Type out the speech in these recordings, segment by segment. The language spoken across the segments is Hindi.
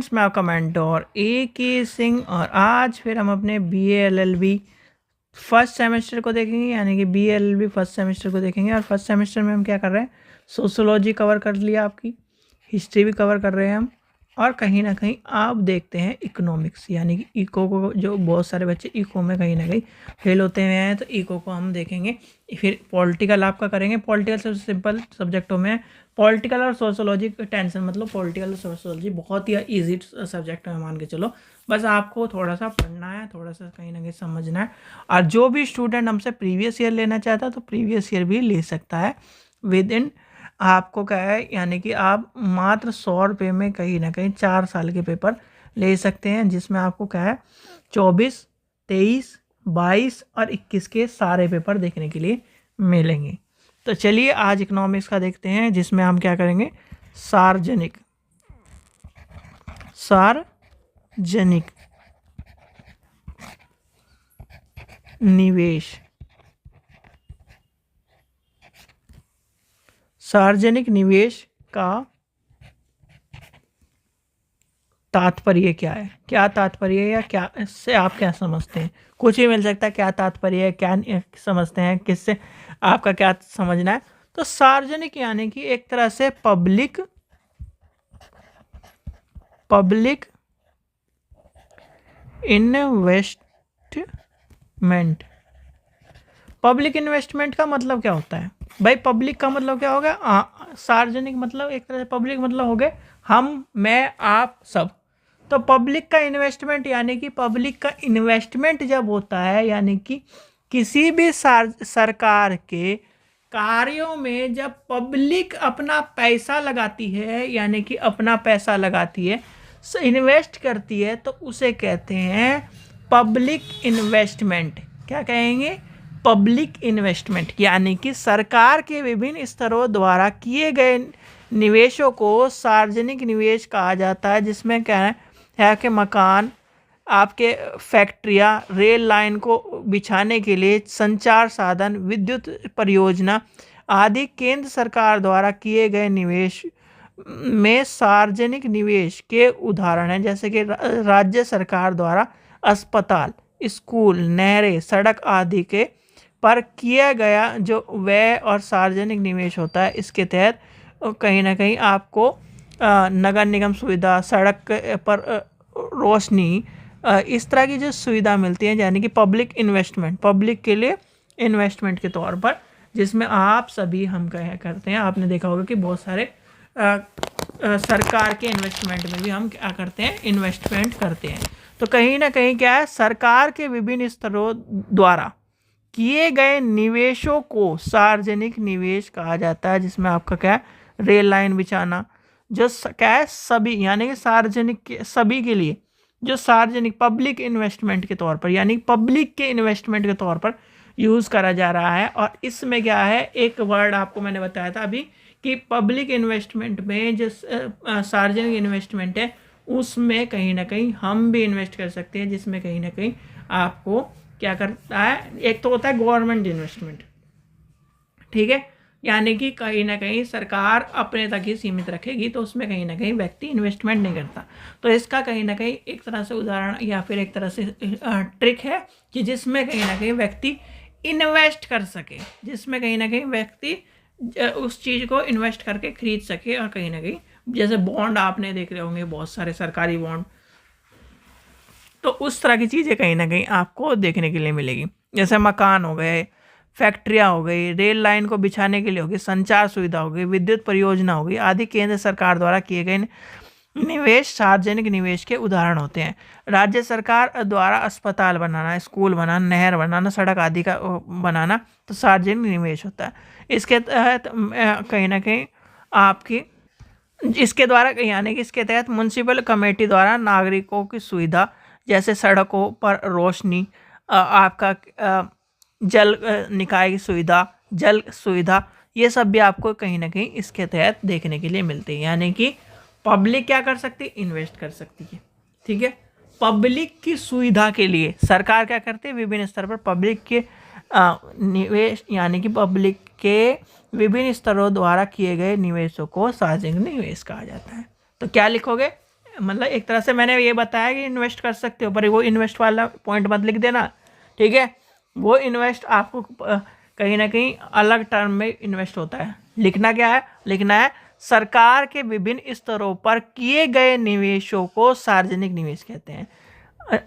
फ्रेंड्स, मैं आपका मेंटोर A.K. सिंह और आज फिर हम अपने BA LLB फर्स्ट सेमेस्टर को देखेंगे, यानी कि BA LLB फर्स्ट सेमेस्टर को देखेंगे। और फर्स्ट सेमेस्टर में हम क्या कर रहे हैं, सोशोलॉजी कवर कर लिया, आपकी हिस्ट्री भी कवर कर रहे हैं हम, और कहीं ना कहीं आप देखते हैं इकोनॉमिक्स, यानी कि इको को, जो बहुत सारे बच्चे इको में कहीं ना कहीं फेल होते हुए हैं, तो इको को हम देखेंगे। फिर पॉलिटिकल आपका करेंगे। पॉलिटिकल सबसे सिंपल सब्जेक्टों में पॉलिटिकल और सोशोलॉजी टेंशन, मतलब पॉलिटिकल और सोशोलॉजी बहुत ही ईजी सब्जेक्ट है, मान के चलो। बस आपको थोड़ा सा पढ़ना है, थोड़ा सा कहीं ना कहीं समझना है। और जो भी स्टूडेंट हमसे प्रीवियस ईयर लेना चाहता है तो प्रीवियस ईयर भी ले सकता है विद इन। आपको क्या है, यानी कि आप मात्र 100 रुपये में कहीं ना कहीं 4 साल के पेपर ले सकते हैं, जिसमें आपको क्या है 24, 23, 22 और 21 के सारे पेपर देखने के लिए मिलेंगे। तो चलिए आज इकोनॉमिक्स का देखते हैं, जिसमें हम क्या करेंगे, सार्वजनिक निवेश। सार्वजनिक निवेश का तात्पर्य क्या है, क्या तात्पर्य है, या क्या इससे आप क्या समझते हैं। कुछ भी मिल सकता है, क्या तात्पर्य है, क्या समझते हैं, किससे आपका क्या समझना है। तो सार्वजनिक यानी कि एक तरह से पब्लिक इन्वेस्टमेंट। पब्लिक इन्वेस्टमेंट का मतलब क्या होता है भाई, पब्लिक का मतलब क्या होगा, सार्वजनिक मतलब एक तरह से पब्लिक मतलब हो गए हम, मैं, आप सब। तो पब्लिक का इन्वेस्टमेंट यानी कि पब्लिक का इन्वेस्टमेंट जब होता है, यानी कि किसी भी सरकार के कार्यों में जब पब्लिक अपना पैसा लगाती है, यानी कि अपना पैसा लगाती है, इन्वेस्ट करती है, तो उसे कहते हैं पब्लिक इन्वेस्टमेंट। क्या कहेंगे, पब्लिक इन्वेस्टमेंट। यानी कि सरकार के विभिन्न स्तरों द्वारा किए गए निवेशों को सार्वजनिक निवेश कहा जाता है, जिसमें क्या है कि मकान, आपके फैक्ट्रियाँ, रेल लाइन को बिछाने के लिए संचार साधन, विद्युत परियोजना आदि केंद्र सरकार द्वारा किए गए निवेश में सार्वजनिक निवेश के उदाहरण हैं। जैसे कि राज्य सरकार द्वारा अस्पताल, स्कूल, नहरें, सड़क आदि के पर किया गया जो व्यय और सार्वजनिक निवेश होता है, इसके तहत कहीं ना कहीं आपको नगर निगम सुविधा, सड़क पर रोशनी, इस तरह की जो सुविधा मिलती है, यानी कि पब्लिक इन्वेस्टमेंट, पब्लिक के लिए इन्वेस्टमेंट के तौर पर, जिसमें आप सभी हम क्या करते हैं, आपने देखा होगा कि बहुत सारे सरकार के इन्वेस्टमेंट में भी हम क्या करते हैं, इन्वेस्टमेंट करते हैं। तो कहीं ना कहीं क्या है, सरकार के विभिन्न स्तरों द्वारा किए गए निवेशों को सार्वजनिक निवेश कहा जाता है, जिसमें आपका क्या है, रेल लाइन बिछाना, जो क्या है सभी, यानी कि सार्वजनिक सभी के लिए, जो सार्वजनिक पब्लिक इन्वेस्टमेंट के तौर पर, यानी पब्लिक के इन्वेस्टमेंट के तौर पर यूज़ करा जा रहा है। और इसमें क्या है, एक वर्ड आपको मैंने बताया था अभी कि पब्लिक इन्वेस्टमेंट में जो सार्वजनिक इन्वेस्टमेंट है, उसमें कहीं ना कहीं हम भी इन्वेस्ट कर सकते हैं, जिसमें कहीं ना कहीं आपको क्या करता है, एक तो होता है गवर्नमेंट इन्वेस्टमेंट, ठीक है, यानी कि कहीं ना कहीं सरकार अपने तक ही सीमित रखेगी, तो उसमें कहीं ना कहीं व्यक्ति इन्वेस्टमेंट नहीं करता। तो इसका कहीं ना कहीं एक तरह से उदाहरण या फिर एक तरह से ट्रिक है कि जिसमें कहीं ना कहीं व्यक्ति इन्वेस्ट कर सके, जिसमें कहीं ना कहीं व्यक्ति उस चीज़ को इन्वेस्ट करके खरीद सके। और कहीं ना कहीं जैसे बॉन्ड आपने देख रहे होंगे, बहुत सारे सरकारी बॉन्ड, तो उस तरह की चीज़ें कहीं ना कहीं आपको देखने के लिए मिलेगी। जैसे मकान हो गए, फैक्ट्रियाँ हो गई, रेल लाइन को बिछाने के लिए होगी, संचार सुविधा हो गई, विद्युत परियोजना हो गई आदि केंद्र सरकार द्वारा किए गए निवेश सार्वजनिक निवेश के उदाहरण होते हैं। राज्य सरकार द्वारा अस्पताल बनाना, स्कूल बनाना, नहर बनाना, सड़क आदि का बनाना, तो सार्वजनिक निवेश होता है। इसके तहत कहीं ना कहीं आपकी, इसके द्वारा यानी कि इसके तहत म्यूनसिपल कमेटी द्वारा नागरिकों की सुविधा, जैसे सड़कों पर रोशनी, आपका जल निकाय की सुविधा, जल सुविधा, ये सब भी आपको कहीं ना कहीं इसके तहत देखने के लिए मिलते हैं। यानी कि पब्लिक क्या कर सकती है, इन्वेस्ट कर सकती है, ठीक है। पब्लिक की सुविधा के लिए सरकार क्या करती है, विभिन्न स्तर पर पब्लिक के निवेश, यानी कि पब्लिक के विभिन्न स्तरों द्वारा किए गए निवेशों को सार्वजनिक निवेश कहा जाता है। तो क्या लिखोगे, मतलब एक तरह से मैंने ये बताया कि इन्वेस्ट कर सकते हो, पर वो इन्वेस्ट वाला पॉइंट मत लिख देना, ठीक है। वो इन्वेस्ट आपको कहीं ना कहीं अलग टर्म में इन्वेस्ट होता है। लिखना क्या है, लिखना है सरकार के विभिन्न स्तरों पर किए गए निवेशों को सार्वजनिक निवेश कहते हैं।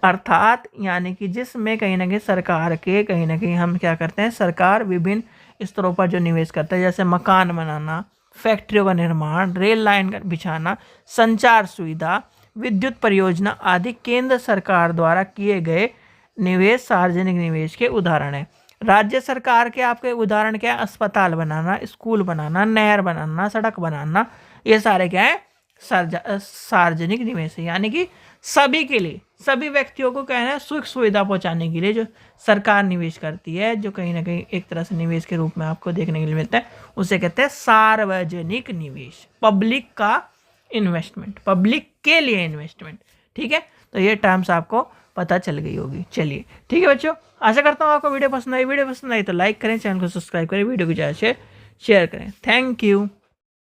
अर्थात यानी कि जिसमें कहीं ना कहीं सरकार के कहीं ना कहीं हम क्या करते हैं, सरकार विभिन्न स्तरों पर जो निवेश करता है, जैसे मकान बनाना, फैक्ट्रियों का निर्माण, रेल लाइन बिछाना, संचार सुविधा, विद्युत परियोजना आदि केंद्र सरकार द्वारा किए गए निवेश सार्वजनिक निवेश के उदाहरण हैं। राज्य सरकार के आपके उदाहरण क्या है, अस्पताल बनाना, स्कूल बनाना, नहर बनाना, सड़क बनाना, ये सारे क्या है, सार्वजनिक निवेश है। यानी कि सभी के लिए, सभी व्यक्तियों को कहना है सुख सुविधा पहुंचाने के लिए जो सरकार निवेश करती है, जो कहीं ना कहीं एक तरह से निवेश के रूप में आपको देखने के लिए मिलता है, उसे कहते हैं सार्वजनिक निवेश, पब्लिक का इन्वेस्टमेंट, पब्लिक के लिए इन्वेस्टमेंट, ठीक है। तो ये टर्म्स आपको पता चल गई होगी। चलिए ठीक है बच्चों, आशा करता हूँ आपको वीडियो पसंद आई। वीडियो पसंद आई तो लाइक करें, चैनल को सब्सक्राइब करें, वीडियो को ज़्यादा शेयर करें। Thank you.